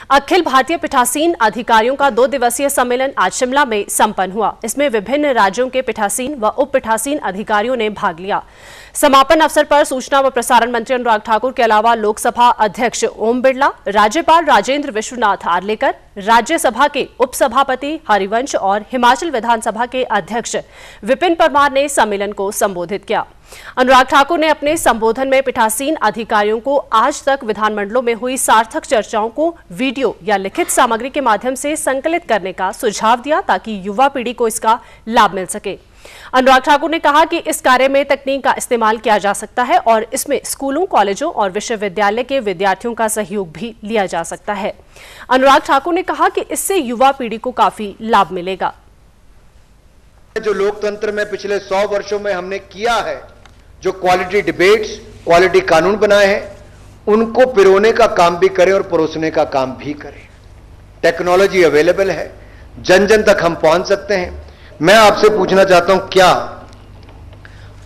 अखिल भारतीय पीठासीन अधिकारियों का 2 दिवसीय सम्मेलन आज शिमला में संपन्न हुआ। इसमें विभिन्न राज्यों के पीठासीन व उप पीठासीन अधिकारियों ने भाग लिया। समापन अवसर पर सूचना व प्रसारण मंत्री अनुराग ठाकुर के अलावा लोकसभा अध्यक्ष ओम बिरला, राज्यपाल राजेंद्र विश्वनाथ आर्लेकर, राज्यसभा के उपसभापति हरिवंश और हिमाचल विधानसभा के अध्यक्ष विपिन परमार ने सम्मेलन को संबोधित किया। अनुराग ठाकुर ने अपने संबोधन में पीठासीन अधिकारियों को आज तक विधानमंडलों में हुई सार्थक चर्चाओं को वीडियो या लिखित सामग्री के माध्यम से संकलित करने का सुझाव दिया ताकि युवा पीढ़ी को इसका लाभ मिल सके। अनुराग ठाकुर ने कहा कि इस कार्य में तकनीक का इस्तेमाल किया जा सकता है और इसमें स्कूलों, कॉलेजों और विश्वविद्यालय के विद्यार्थियों का सहयोग भी लिया जा सकता है। अनुराग ठाकुर ने कहा कि इससे युवा पीढ़ी को काफी लाभ मिलेगा। जो लोकतंत्र में पिछले 100 वर्षों में हमने किया है, जो क्वालिटी डिबेट्स, क्वालिटी कानून बनाए हैं, उनको पिरोने का काम भी करें और परोसने का काम भी करें। टेक्नोलॉजी अवेलेबल है, जन जन तक हम पहुंच सकते हैं। मैं आपसे पूछना चाहता हूं, क्या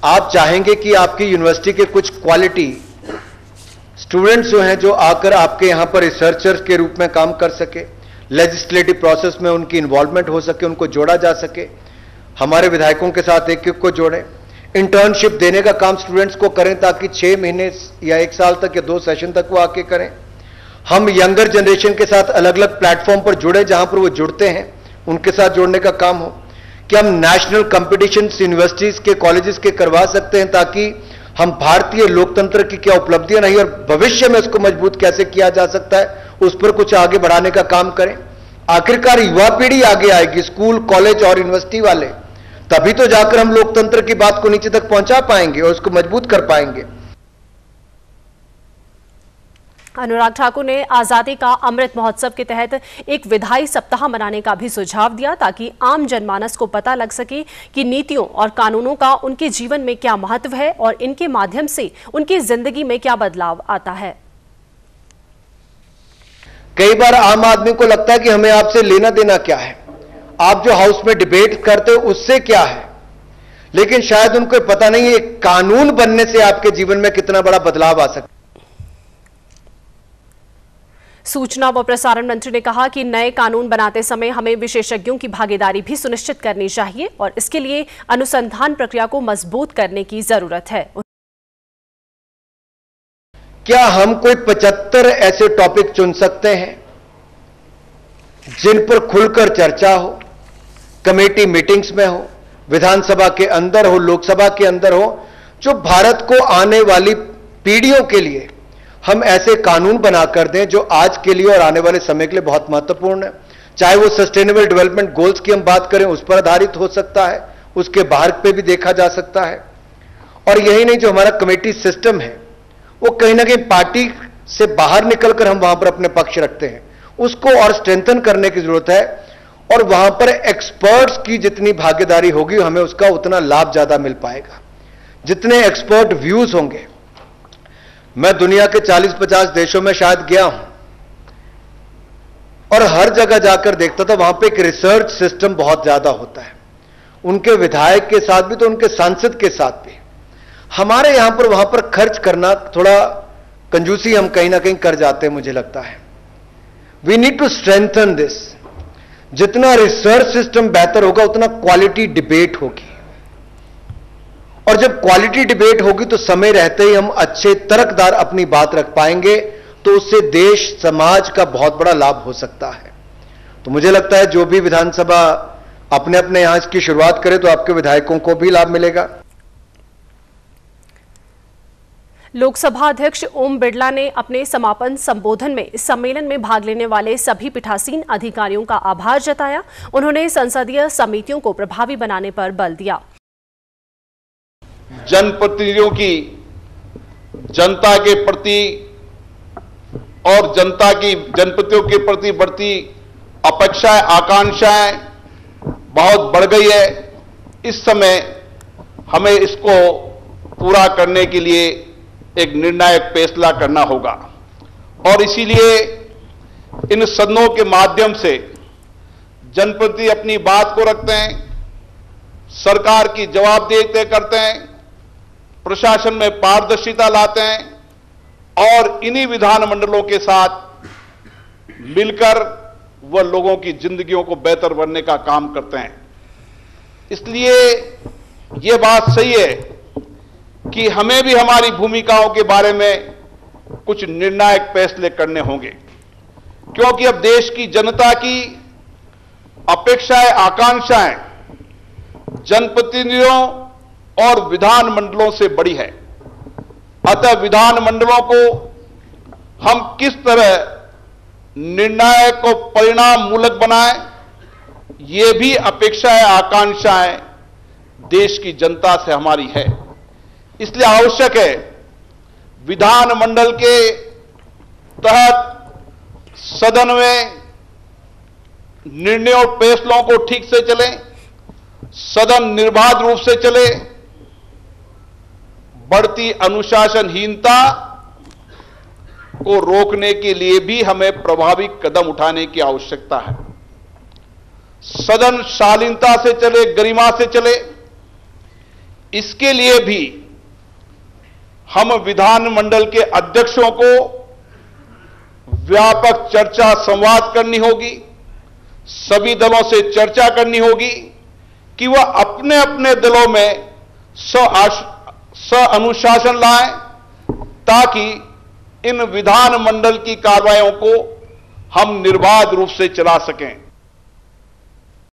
आप चाहेंगे कि आपकी यूनिवर्सिटी के कुछ क्वालिटी स्टूडेंट्स जो हैं, जो आकर आपके यहां पर रिसर्चर्स के रूप में काम कर सके, लेजिस्लेटिव प्रोसेस में उनकी इन्वॉल्वमेंट हो सके, उनको जोड़ा जा सके, हमारे विधायकों के साथ एक एक को जोड़ें, इंटर्नशिप देने का काम स्टूडेंट्स को करें ताकि 6 महीने या 1 साल तक या 2 सेशन तक वो आके करें। हम यंगर जनरेशन के साथ अलग अलग प्लेटफॉर्म पर जुड़े, जहां पर वो जुड़ते हैं उनके साथ जोड़ने का काम हो कि हम नेशनल कंपटीशंस यूनिवर्सिटीज के, कॉलेजेस के करवा सकते हैं ताकि हम भारतीय लोकतंत्र की क्या उपलब्धियां रही और भविष्य में उसको मजबूत कैसे किया जा सकता है, उस पर कुछ आगे बढ़ाने का काम करें। आखिरकार युवा पीढ़ी आगे आएगी, स्कूल, कॉलेज और यूनिवर्सिटी वाले, तभी तो जाकर हम लोकतंत्र की बात को नीचे तक पहुंचा पाएंगे और उसको मजबूत कर पाएंगे। अनुराग ठाकुर ने आजादी का अमृत महोत्सव के तहत एक विधायी सप्ताह मनाने का भी सुझाव दिया ताकि आम जनमानस को पता लग सके कि नीतियों और कानूनों का उनके जीवन में क्या महत्व है और इनके माध्यम से उनकी जिंदगी में क्या बदलाव आता है। कई बार आम आदमी को लगता है कि हमें आपसे लेना देना क्या है, आप जो हाउस में डिबेट करते हो उससे क्या है, लेकिन शायद उनको पता नहीं है कानून बनने से आपके जीवन में कितना बड़ा बदलाव आ सकता है। सूचना व प्रसारण मंत्री ने कहा कि नए कानून बनाते समय हमें विशेषज्ञों की भागीदारी भी सुनिश्चित करनी चाहिए और इसके लिए अनुसंधान प्रक्रिया को मजबूत करने की जरूरत है। क्या हम कोई 75 ऐसे टॉपिक चुन सकते हैं जिन पर खुलकर चर्चा हो, कमेटी मीटिंग्स में हो, विधानसभा के अंदर हो, लोकसभा के अंदर हो, जो भारत को आने वाली पीढ़ियों के लिए हम ऐसे कानून बनाकर दें जो आज के लिए और आने वाले समय के लिए बहुत महत्वपूर्ण है। चाहे वो सस्टेनेबल डेवलपमेंट गोल्स की हम बात करें, उस पर आधारित हो सकता है, उसके बाहर पे भी देखा जा सकता है। और यही नहीं, जो हमारा कमेटी सिस्टम है वो कहीं ना कहीं पार्टी से बाहर निकलकर हम वहां पर अपने पक्ष रखते हैं, उसको और स्ट्रेंथन करने की जरूरत है। और वहां पर एक्सपर्ट्स की जितनी भागीदारी होगी हमें उसका उतना लाभ ज्यादा मिल पाएगा। जितने एक्सपर्ट व्यूज होंगे, मैं दुनिया के 40-50 देशों में शायद गया हूं और हर जगह जाकर देखता था, वहां पे एक रिसर्च सिस्टम बहुत ज्यादा होता है, उनके विधायक के साथ भी तो उनके सांसद के साथ भी। हमारे यहां पर वहां पर खर्च करना थोड़ा कंजूसी हम कहीं ना कहीं कर जाते हैं, मुझे लगता है। We need to strengthen this. जितना रिसर्च सिस्टम बेहतर होगा उतना क्वालिटी डिबेट होगी, और जब क्वालिटी डिबेट होगी तो समय रहते ही हम अच्छे तर्कदार अपनी बात रख पाएंगे, तो उससे देश समाज का बहुत बड़ा लाभ हो सकता है। तो मुझे लगता है जो भी विधानसभा अपने अपने यहां इसकी शुरुआत करे तो आपके विधायकों को भी लाभ मिलेगा। लोकसभा अध्यक्ष ओम बिरला ने अपने समापन संबोधन में इस सम्मेलन में भाग लेने वाले सभी पीठासीन अधिकारियों का आभार जताया। उन्होंने संसदीय समितियों को प्रभावी बनाने पर बल दिया। जनप्रतिनिधियों की जनता के प्रति और जनता की जनप्रतिनिधियों के प्रति बढ़ती अपेक्षाएं, आकांक्षाएं बहुत बढ़ गई है। इस समय हमें इसको पूरा करने के लिए एक निर्णायक फैसला करना होगा और इसीलिए इन सदनों के माध्यम से जनप्रतिनिधि अपनी बात को रखते हैं, सरकार की जवाबदेही तय करते हैं, प्रशासन में पारदर्शिता लाते हैं और इन्हीं विधानमंडलों के साथ मिलकर वह लोगों की जिंदगियों को बेहतर बनने का काम करते हैं। इसलिए यह बात सही है कि हमें भी हमारी भूमिकाओं के बारे में कुछ निर्णायक फैसले करने होंगे, क्योंकि अब देश की जनता की अपेक्षाएं, आकांक्षाएं जनप्रतिनिधियों और विधानमंडलों से बड़ी है। अतः विधानमंडलों को हम किस तरह निर्णायक और परिणाम मूलक बनाएं, ये भी अपेक्षाएं, आकांक्षाएं देश की जनता से हमारी है। इसलिए आवश्यक है विधानमंडल के तहत सदन में निर्णय और फैसलों को ठीक से चले, सदन निर्बाध रूप से चले, बढ़ती अनुशासनहीनता को रोकने के लिए भी हमें प्रभावी कदम उठाने की आवश्यकता है। सदन शालीनता से चले, गरिमा से चले, इसके लिए भी हम विधानमंडल के अध्यक्षों को व्यापक चर्चा, संवाद करनी होगी, सभी दलों से चर्चा करनी होगी कि वह अपने अपने दलों में अनुशासन लाएं, ताकि इन विधानमंडल की कार्रवाइयों को हम निर्बाध रूप से चला सकें।